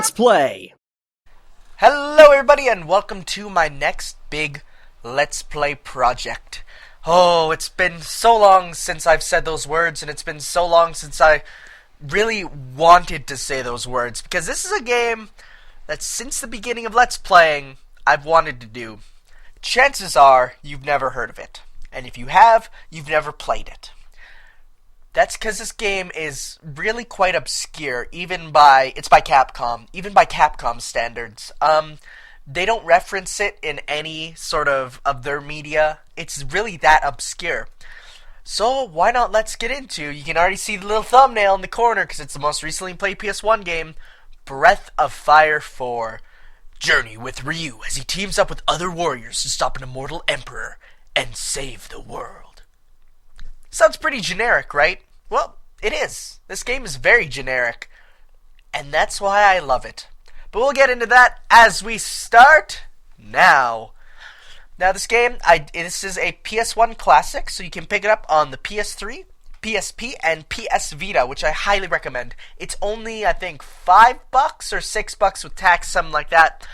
Let's Play! Hello everybody and welcome to my next big Let's Play project. Oh, it's been so long since I've said those words, and it's been so long since I really wanted to say those words, because this is a game that since the beginning of Let's Playing, I've wanted to do. Chances are you've never heard of it, and if you have, you've never played it. That's because this game is really quite obscure, it's by Capcom, even by Capcom standards. They don't reference it in any sort of their media. It's really that obscure. So why not let's get into, you can already see the little thumbnail in the corner because it's the most recently played PS1 game, Breath of Fire 4. Journey with Ryu as he teams up with other warriors to stop an immortal emperor and save the world. Sounds pretty generic, right? Well, it is. This game is very generic, and that's why I love it. But we'll get into that as we start now. Now, this game, this is a PS1 classic, so you can pick it up on the PS3, PSP, and PS Vita, which I highly recommend. It's only, I think, $5 or $6 with tax, something like that.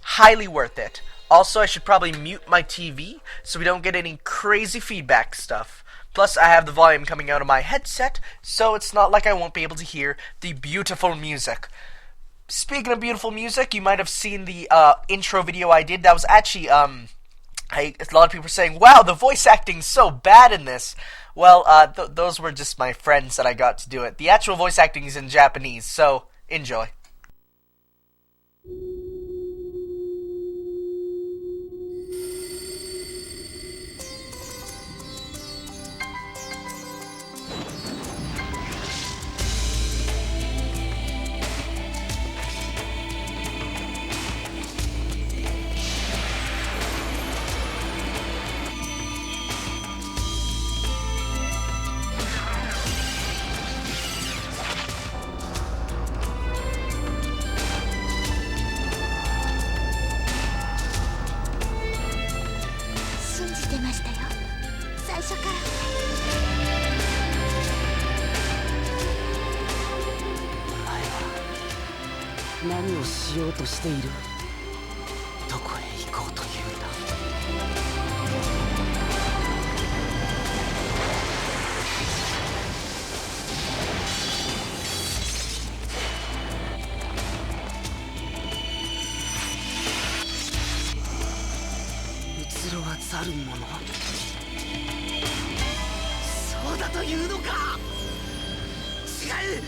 Highly worth it. Also, I should probably mute my TV so we don't get any crazy feedback stuff. Plus, I have the volume coming out of my headset, so it's not like I won't be able to hear the beautiful music. Speaking of beautiful music, you might have seen the intro video I did. That was actually, a lot of people were saying, wow, the voice acting's so bad in this. Well, those were just my friends that I got to do it. The actual voice acting is in Japanese, so enjoy.そうだというのか。違う。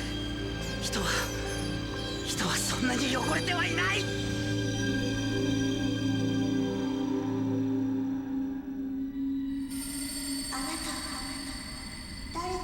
人はそんなに汚れてはいない。あなた誰だ。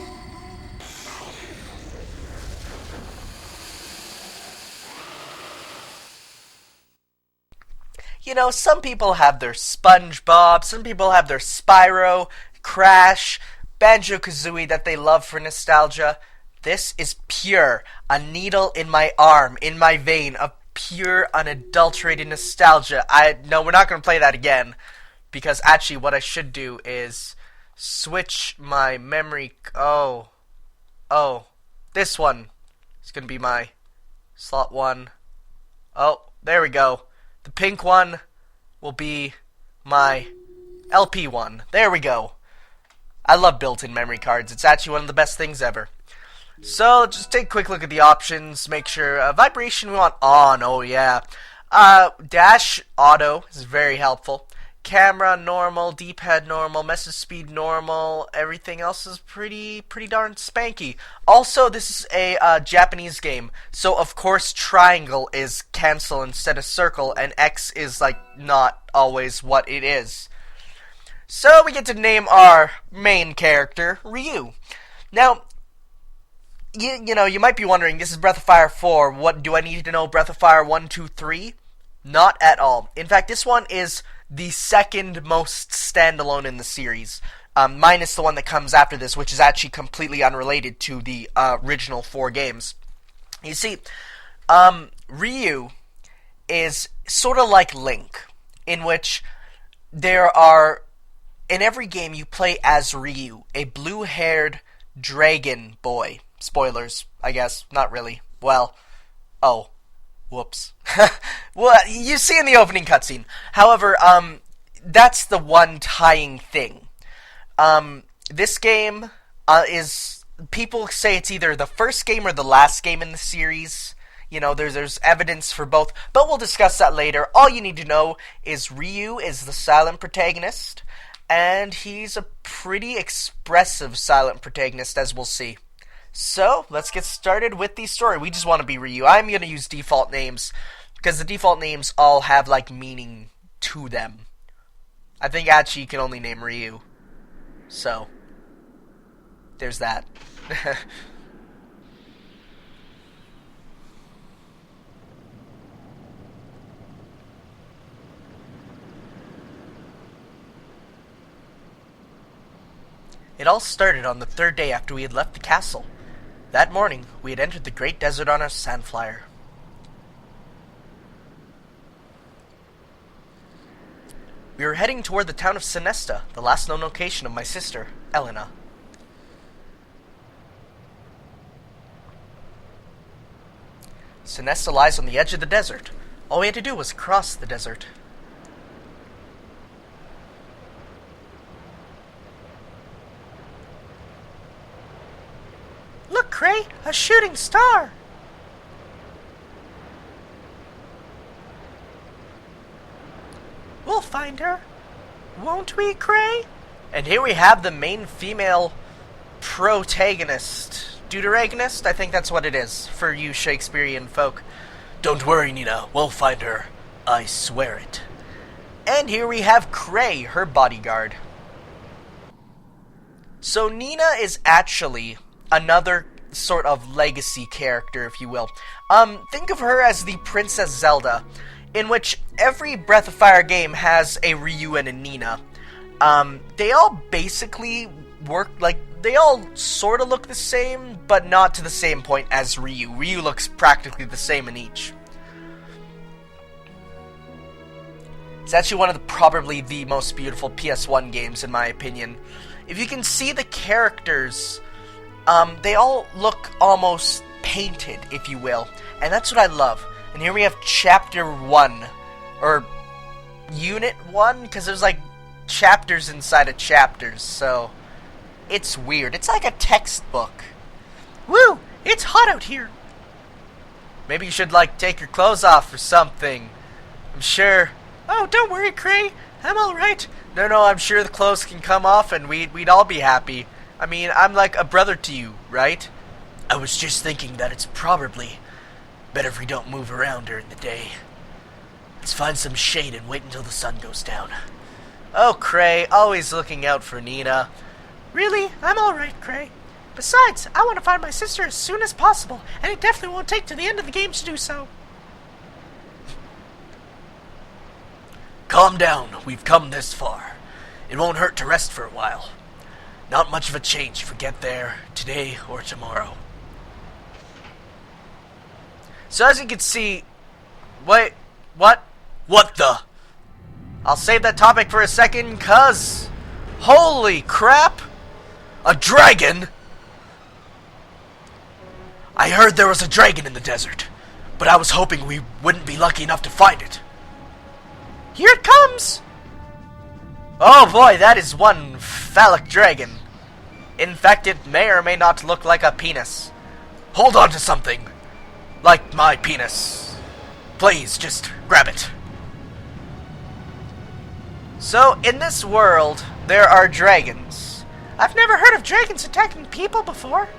You know, some people have their SpongeBob, some people have their Spyro, Crash, Banjo-Kazooie that they love for nostalgia. This is pure, a needle in my arm, in my vein, of pure, unadulterated nostalgia. No, we're not going to play that again, because actually what I should do is switch my memory. Oh, this one is going to be my slot 1. Oh, there we go. The pink one will be my LP one. There we go. I love built-in memory cards. It's actually one of the best things ever. So, let's just take a quick look at the options. Make sure, vibration we want on. Oh, yeah. Dash auto is very helpful. Camera normal, D-pad normal, message speed normal. Everything else is pretty darn spanky. Also, this is a Japanese game, so of course triangle is cancel instead of circle, and X is like not always what it is. So we get to name our main character Ryu. Now, you know, you might be wondering, this is Breath of Fire 4. What do I need to know? Breath of Fire 1, 2, 3? Not at all. In fact, this one is the second most standalone in the series, minus the one that comes after this, which is actually completely unrelated to the original 4 games. You see, Ryu is sort of like Link, in which there are, in every game you play as Ryu, a blue-haired dragon boy. Spoilers, I guess. Not really. Well, Whoops. Well, you see in the opening cutscene. However, that's the one tying thing. This game is... People say it's either the first game or the last game in the series. You know, there's evidence for both, but we'll discuss that later. All you need to know is Ryu is the silent protagonist, and he's a pretty expressive silent protagonist, as we'll see. So, let's get started with the story. We just want to be Ryu. I'm going to use default names, because the default names all have, like, meaning to them. I think actually you can only name Ryu. So, there's that. It all started on the third day after we had left the castle. That morning, we had entered the great desert on our sandflyer. We were heading toward the town of Sinesta, the last known location of my sister, Elena. Sinesta lies on the edge of the desert. All we had to do was cross the desert. Look, Cray! A shooting star! We'll find her. Won't we, Cray? And here we have the main female protagonist. Deuteragonist? I think that's what it is, for you Shakespearean folk. Don't worry, Nina. We'll find her. I swear it. And here we have Cray, her bodyguard. So Nina is actually another sort of legacy character, if you will. Think of her as the Princess Zelda, in which every Breath of Fire game has a Ryu and a Nina. They all basically work, like, they all sort of look the same, but not to the same point as Ryu. Ryu looks practically the same in each. It's actually one of the, probably the most beautiful PS1 games, in my opinion. If you can see the characters, they all look almost painted, if you will. And that's what I love. And here we have Chapter 1, or Unit 1, because there's like chapters inside of chapters, so it's weird. It's like a textbook. Woo! It's hot out here! Maybe you should, like, take your clothes off or something. I'm sure... Oh, don't worry, Cray. I'm alright. No, I'm sure the clothes can come off and we'd all be happy. I mean, I'm like a brother to you, right? I was just thinking that it's probably better if we don't move around during the day. Let's find some shade and wait until the sun goes down. Oh, Cray, always looking out for Nina. Really? I'm alright, Cray. Besides, I want to find my sister as soon as possible, and it definitely won't take to the end of the game to do so. Calm down, we've come this far. It won't hurt to rest for a while. Not much of a change if we get there today or tomorrow. So as you can see... Wait, what? What the? I'll save that topic for a second, cuz... Holy crap! A dragon? I heard there was a dragon in the desert, but I was hoping we wouldn't be lucky enough to find it. Here it comes! Oh boy, that is one phallic dragon. In fact, it may or may not look like a penis. Hold on to something. Like my penis. Please, just grab it. So, in this world, there are dragons. I've never heard of dragons attacking people before.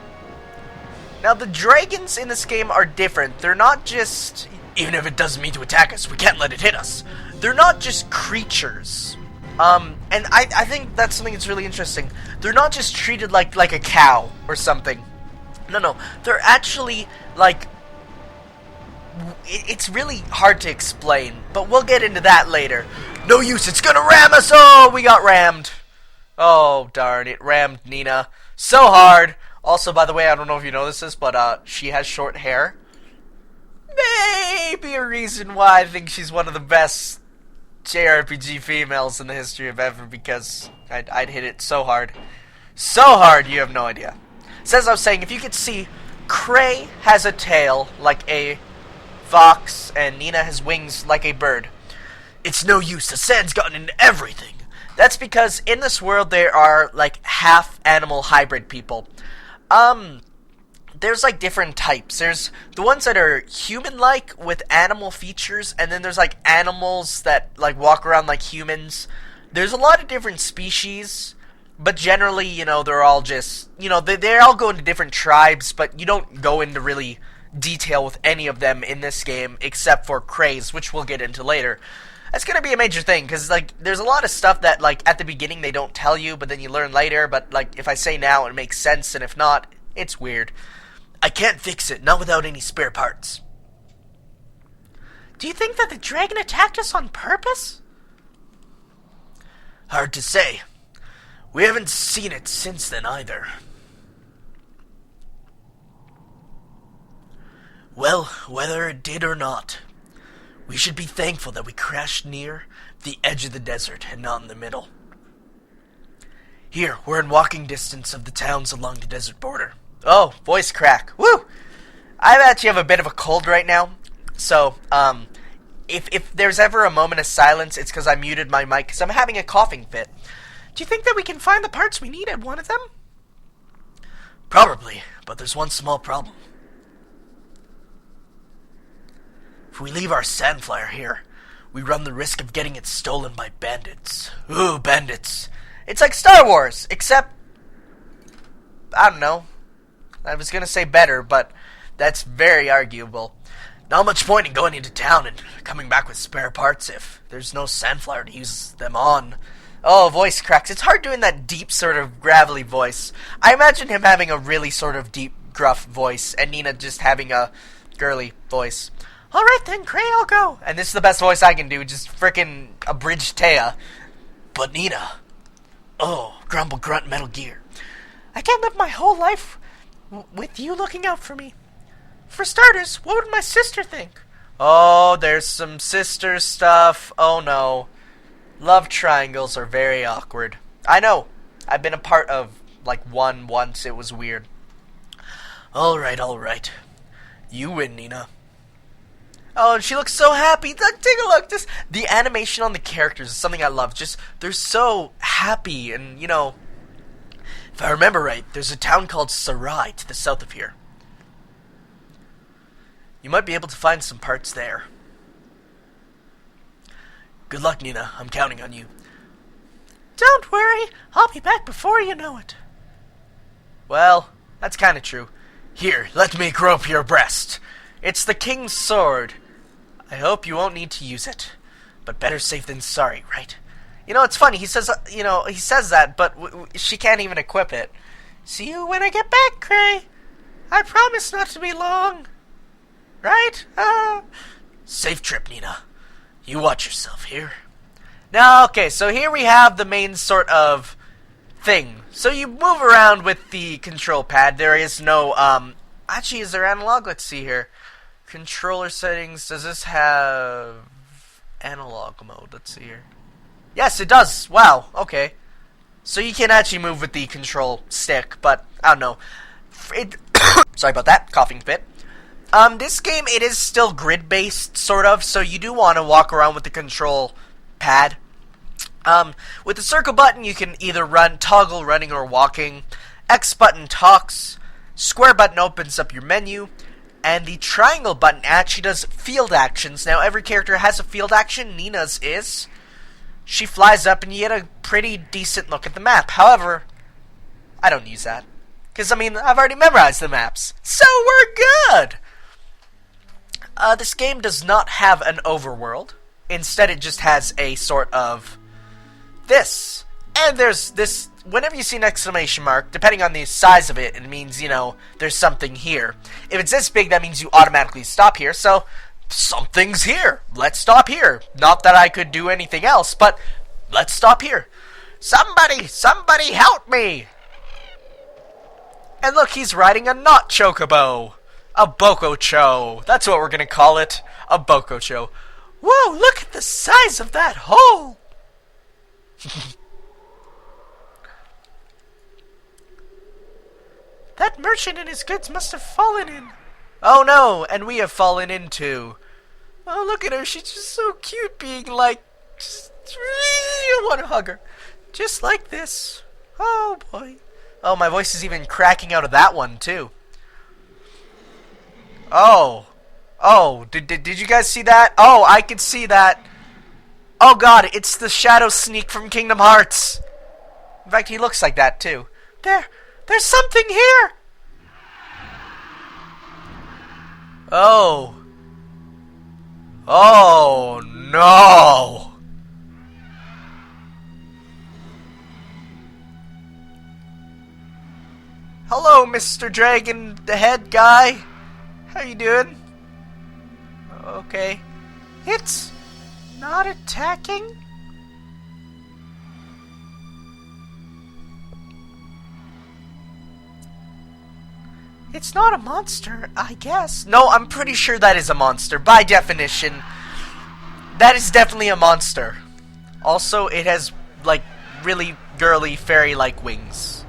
Now, the dragons in this game are different. They're not just... Even if it doesn't mean to attack us, we can't let it hit us. They're not just creatures. And I think that's something that's really interesting. They're not just treated like a cow or something. No. They're actually, like... It's really hard to explain, but we'll get into that later. No use, it's gonna ram us! Oh, we got rammed. Oh, darn, it rammed Nina so hard. Also, by the way, I don't know if you know this, but she has short hair. Maybe a reason why I think she's one of the best JRPG females in the history of ever, because I'd hit it so hard. So hard, you have no idea. So as I was saying, if you could see, Cray has a tail like a fox, and Nina has wings like a bird. It's no use, the sand's gotten into everything. That's because in this world there are, like, half-animal hybrid people. There's, like, different types. There's the ones that are human-like with animal features, and then there's, like, animals that, like, walk around like humans. There's a lot of different species, but generally, you know, they're all just, you know, they all go into different tribes, but you don't go into really detail with any of them in this game, except for Craze, which we'll get into later. That's going to be a major thing, because, like, there's a lot of stuff that, like, at the beginning they don't tell you, but then you learn later, but, like, if I say now, it makes sense, and if not, it's weird. I can't fix it, not without any spare parts. Do you think that the dragon attacked us on purpose? Hard to say. We haven't seen it since then either. Well, whether it did or not, we should be thankful that we crashed near the edge of the desert and not in the middle. Here, we're in walking distance of the towns along the desert border. Oh, voice crack. Woo! I actually have a bit of a cold right now, so, if there's ever a moment of silence, it's because I muted my mic, because I'm having a coughing fit. Do you think that we can find the parts we need at one of them? Probably, but there's one small problem. If we leave our sand flyer here, we run the risk of getting it stolen by bandits. Ooh, bandits. It's like Star Wars, except, I don't know. I was going to say better, but that's very arguable. Not much point in going into town and coming back with spare parts if there's no sand flyer to use them on. Oh, voice cracks. It's hard doing that deep sort of gravelly voice. I imagine him having a really sort of deep, gruff voice, and Nina just having a girly voice. Alright then, Cray, I'll go. And this is the best voice I can do, just frickin' abridged Taya. But Nina. Oh, grumble, grunt, Metal Gear. I can't live my whole life with you looking out for me. For starters, what would my sister think? Oh, there's some sister stuff. Oh no. Love triangles are very awkward. I know. I've been a part of, like, one once. It was weird. Alright. You win, Nina. Oh, and she looks so happy. Take a look. The animation on the characters is something I love. Just, they're so happy, and, you know, if I remember right, there's a town called Sarai to the south of here. You might be able to find some parts there. Good luck, Nina. I'm counting on you. Don't worry. I'll be back before you know it. Well, that's kind of true. Here, let me grope your breast. It's the king's sword. I hope you won't need to use it. But better safe than sorry, right? You know, it's funny. He says, he says that, but she can't even equip it. See you when I get back, Cray. I promise not to be long. Right? Safe trip, Nina. You watch yourself here. Now, okay, so here we have the main sort of thing. So you move around with the control pad. There is no, actually, is there analog? Let's see here. Controller settings. Does this have analog mode? Let's see here. Yes, it does. Wow, okay. So you can actually move with the control stick, but I don't know. Sorry about that, coughing fit. This game, it is still grid-based, sort of, so you do want to walk around with the control pad. With the circle button, you can either toggle running or walking. X button talks. Square button opens up your menu. And the triangle button actually does field actions. Now, every character has a field action. Nina's is. She flies up and you get a pretty decent look at the map. However, I don't use that. Because, I mean, I've already memorized the maps. So we're good! This game does not have an overworld. Instead, it just has a sort of this. And there's this, whenever you see an exclamation mark, depending on the size of it, it means, you know, there's something here. If it's this big, that means you automatically stop here. So, something's here. Let's stop here. Not that I could do anything else, but let's stop here. Somebody help me! And look, he's riding a not chocobo. A bokocho. That's what we're gonna call it. A bokocho. Whoa, look at the size of that hole! That merchant and his goods must have fallen in. Oh no, and we have fallen into... Oh, look at her, she's just so cute being like... I want to hug her. Just like this. Oh boy. Oh, my voice is even cracking out of that one too. Oh. Oh, did you guys see that? Oh, I could see that. Oh god, it's the Shadow Sneak from Kingdom Hearts. In fact, he looks like that too. There's something here. Oh. Oh no. Hello, Mr. Dragon, the head guy. How you doing? Okay. It's not attacking. It's not a monster, I guess. No, I'm pretty sure that is a monster. By definition, that is definitely a monster. Also, it has, like, really girly, fairy-like wings.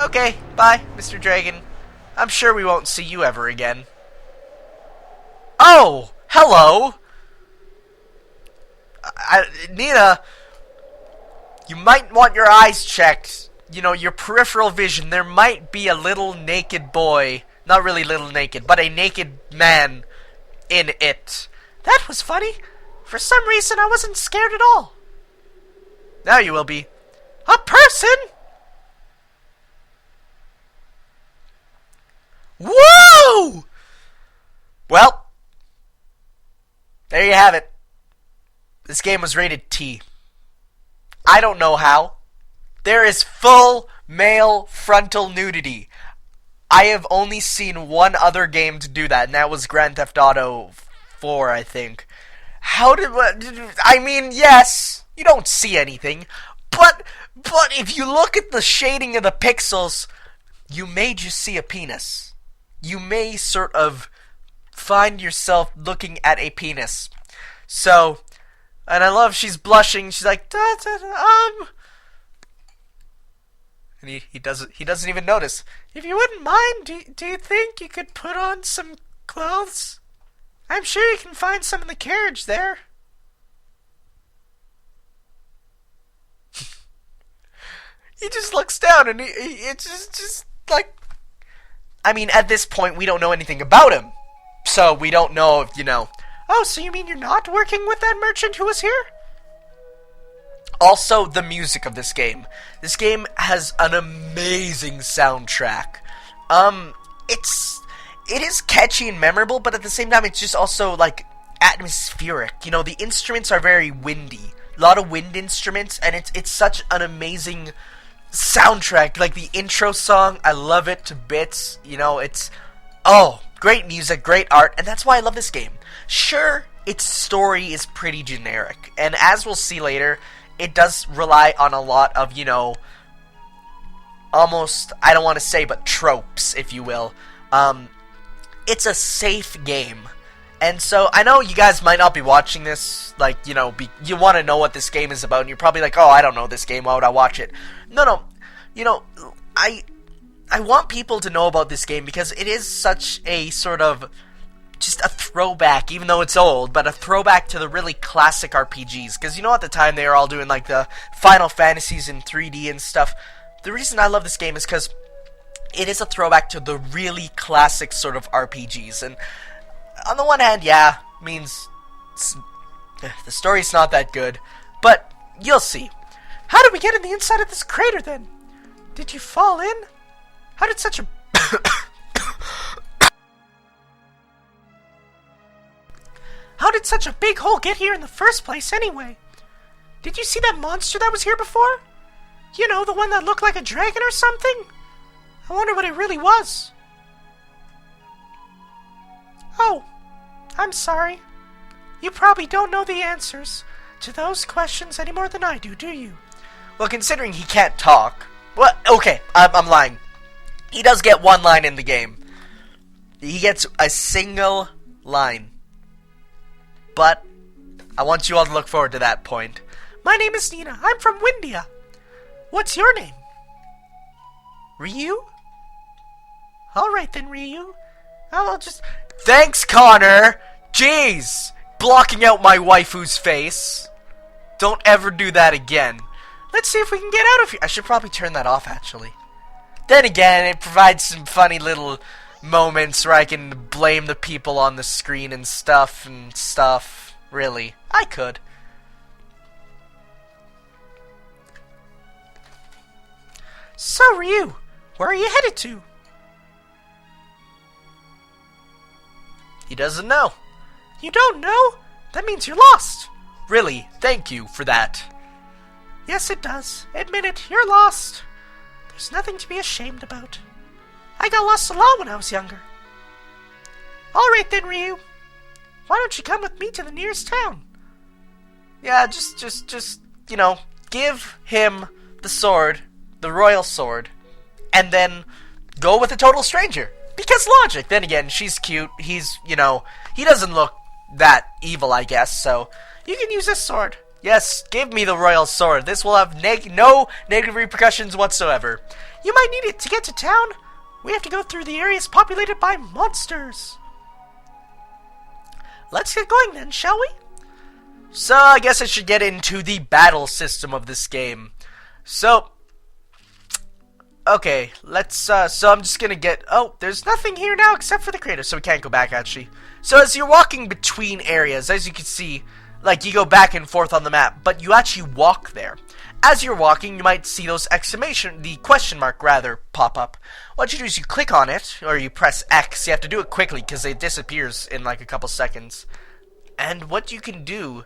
Okay, bye, Mr. Dragon. I'm sure we won't see you ever again. Oh! Hello! Nina, you might want your eyes checked. You know, your peripheral vision. There might be a little naked boy. Not really little naked, but a naked man in it. That was funny. For some reason, I wasn't scared at all. Now you will be. A person? Woo! Well, there you have it. This game was rated T. I don't know how. There is full male frontal nudity. I have only seen one other game to do that, and that was Grand Theft Auto 4, I think. I mean, yes, you don't see anything, but if you look at the shading of the pixels, you may just see a penis. You may sort of find yourself looking at a penis. So, and I love she's blushing. She's like, and he doesn't even notice. If you wouldn't mind, do you think you could put on some clothes? I'm sure you can find some in the carriage there. He just looks down and it's just like... I mean, at this point, we don't know anything about him. So, we don't know if, you know... Oh, so you mean you're not working with that merchant who was here? Also, the music of this game. This game has an amazing soundtrack. It is catchy and memorable, but at the same time, it's just also, like, atmospheric. You know, the instruments are very windy. A lot of wind instruments, and it's such an amazing soundtrack. Like, the intro song, I love it to bits. You know, it's... Oh, great music, great art, and that's why I love this game. Sure, its story is pretty generic, and as we'll see later, it does rely on a lot of, you know, almost, I don't want to say, but tropes, if you will. It's a safe game. And so, I know you guys might not be watching this, like, you know, you want to know what this game is about, and you're probably like, oh, I don't know this game, why would I watch it? No, you know, I want people to know about this game because it is such a sort of, just a throwback, even though it's old, but a throwback to the really classic RPGs. Because, you know, at the time, they were all doing, like, the Final Fantasies in 3D and stuff. The reason I love this game is because it is a throwback to the really classic sort of RPGs. And on the one hand, yeah, means the story's not that good, but you'll see. How did we get in the inside of this crater, then? Did you fall in? How did such a... How did such a big hole get here in the first place, anyway? Did you see that monster that was here before? You know, the one that looked like a dragon or something? I wonder what it really was. Oh, I'm sorry. You probably don't know the answers to those questions any more than I do you? Well, considering he can't talk... Well, okay, I'm lying. He does get one line in the game. He gets a single line. But I want you all to look forward to that point. My name is Nina. I'm from Windia. What's your name? Ryu? Alright then, Ryu. I'll just... Thanks, Connor! Jeez! Blocking out my waifu's face. Don't ever do that again. Let's see if we can get out of here. I should probably turn that off, actually. Then again, it provides some funny little moments where I can blame the people on the screen and stuff. Really, I could. So, Ryu, where are you headed to? He doesn't know. You don't know? That means you're lost. Really, thank you for that. Yes, it does. Admit it, you're lost. There's nothing to be ashamed about. I got lost a lot when I was younger. Alright then, Ryu. Why don't you come with me to the nearest town? Yeah, just, you know, give him the sword, the royal sword, and then go with a total stranger. Because logic. Then again, she's cute. He's, you know, he doesn't look that evil, I guess, so you can use this sword. Yes, give me the royal sword. This will have no negative repercussions whatsoever. You might need it to get to town. We have to go through the areas populated by monsters. Let's get going then, shall we? So, I guess I should get into the battle system of this game. So, okay, let's, so I'm just gonna get, oh, there's nothing here now except for the crater, so we can't go back, actually. So, as you're walking between areas, as you can see, like, you go back and forth on the map, but you actually walk there. As you're walking, you might see those the question mark, rather, pop up. What you do is you click on it, or you press X. You have to do it quickly, because it disappears in, like, a couple seconds. And what you can do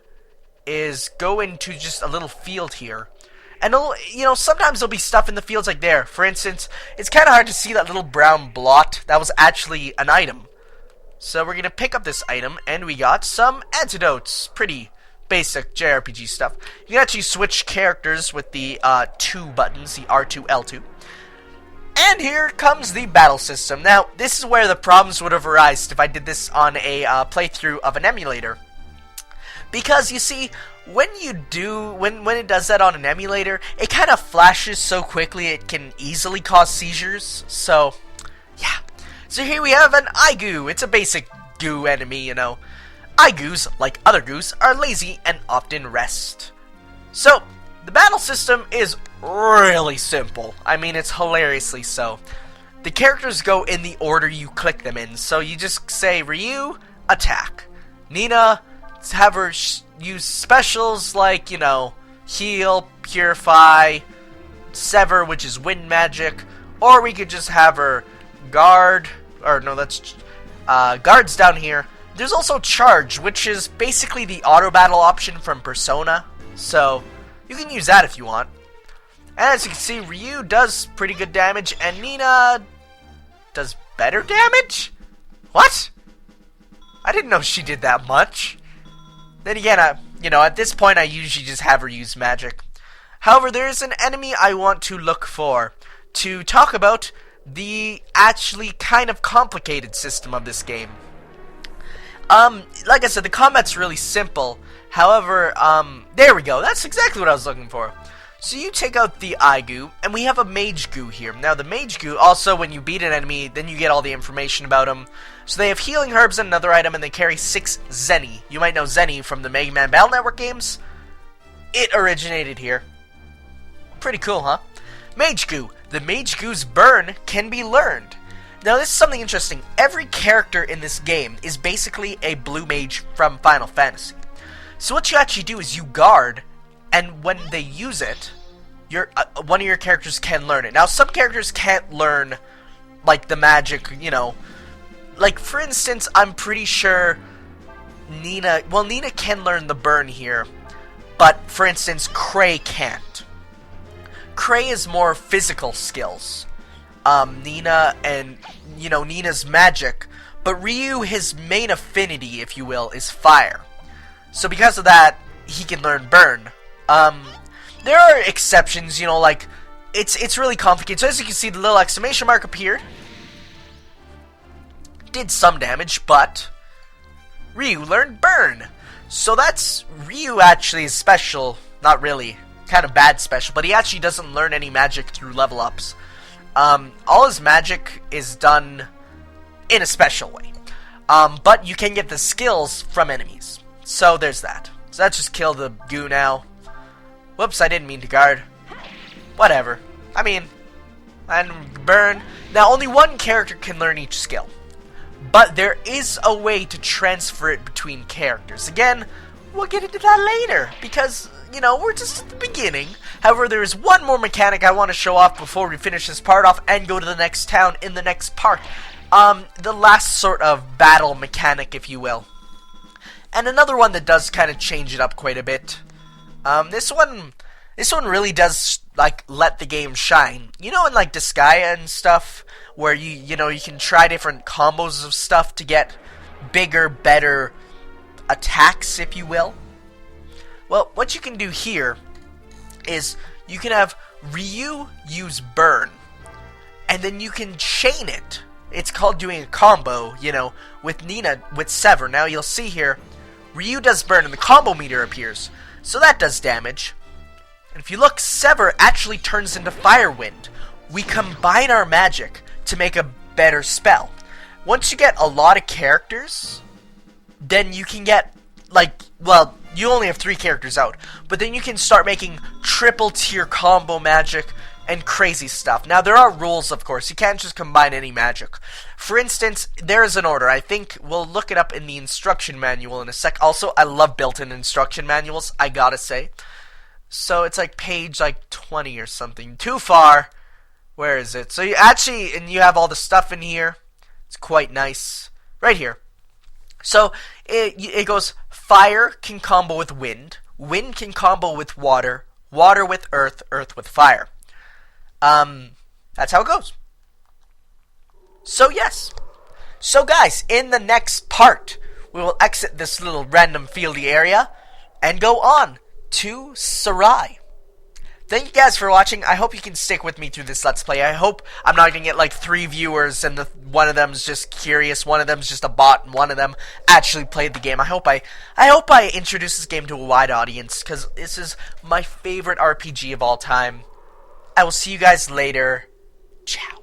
is go into just a little field here. And, you know, sometimes there'll be stuff in the fields like there. For instance, it's kind of hard to see that little brown blot. That was actually an item. So we're going to pick up this item, and we got some antidotes. Pretty basic JRPG stuff. You can actually switch characters with the two buttons, the R2, L2. And here comes the battle system. Now, this is where the problems would have arisen if I did this on a playthrough of an emulator. Because, you see, when it does that on an emulator, it kind of flashes so quickly it can easily cause seizures. So, yeah. So here we have an Aigu. It's a basic goo enemy, you know. Aigus, like other goos, are lazy and often rest. So, the battle system is really simple. I mean, it's hilariously so. The characters go in the order you click them in. So you just say, Ryu, attack. Nina, have her use specials like, you know, heal, purify, sever, which is wind magic. Or we could just have her guard, or no, that's guards down here. There's also charge, which is basically the auto battle option from Persona. So you can use that if you want. And as you can see, Ryu does pretty good damage, and Nina does better damage? What? I didn't know she did that much. Then again, you know, at this point I usually just have her use magic. However, there is an enemy I want to look for to talk about the actually kind of complicated system of this game. Like I said, the combat's really simple. However, there we go. That's exactly what I was looking for. So you take out the Aigu, and we have a Mage Goo here. Now, the Mage Goo, also, when you beat an enemy, then you get all the information about them. So they have healing herbs and another item, and they carry 6 Zenny. You might know Zenny from the Mega Man Battle Network games. It originated here. Pretty cool, huh? Mage Goo. The Mage Goo's burn can be learned. Now, this is something interesting. Every character in this game is basically a blue mage from Final Fantasy. So what you actually do is you guard, and when they use it, one of your characters can learn it. Now, some characters can't learn, like, the magic, you know. Like, for instance, I'm pretty sure Nina can learn the burn here, but, for instance, Cray can't. Cray is more physical skills. Nina and, you know, Nina's magic, but Ryu, his main affinity, if you will, is fire. So because of that, he can learn burn. There are exceptions, you know, like, it's really complicated. So as you can see, the little exclamation mark appeared. Did some damage, but Ryu learned burn. So that's, Ryu actually is special, not really, kind of bad special, but he actually doesn't learn any magic through level ups. All his magic is done in a special way. But you can get the skills from enemies. So there's that. So let's just kill the goo now. Whoops, I didn't mean to guard. Whatever. I mean, and burn. Now, only one character can learn each skill. But there is a way to transfer it between characters. Again, we'll get into that later, because, you know, we're just at the beginning. However, there is one more mechanic I want to show off before we finish this part off and go to the next town in the next part. The last sort of battle mechanic, if you will. And another one that does kind of change it up quite a bit. This one really does, like, let the game shine. You know, in, like, Disgaea and stuff, where you know, you can try different combos of stuff to get bigger, better attacks, if you will. Well, what you can do here is you can have Ryu use burn, and then you can chain it. It's called doing a combo, you know, with Nina, with Sever. Now you'll see here, Ryu does burn and the combo meter appears, so that does damage. And if you look, Sever actually turns into Firewind. We combine our magic to make a better spell. Once you get a lot of characters, then you can get, like, well, you only have 3 characters out, but then you can start making triple tier combo magic and crazy stuff. Now, there are rules, of course. You can't just combine any magic. For instance, there is an order. I think we'll look it up in the instruction manual in a sec. Also, I love built-in instruction manuals, I gotta say. So it's like page, like, 20 or something. Too far. Where is it? So you actually, and you have all the stuff in here. It's quite nice. Right here. So it goes, fire can combo with wind. Wind can combo with water. Water with earth. Earth with fire. That's how it goes. So yes. So guys, in the next part, we will exit this little random fieldy area and go on to Sarai. Thank you guys for watching. I hope you can stick with me through this Let's Play. I hope I'm not going to get like 3 viewers and one of them's just curious, one of them's just a bot, and one of them actually played the game. I hope I introduce this game to a wide audience, because this is my favorite RPG of all time. I will see you guys later. Ciao.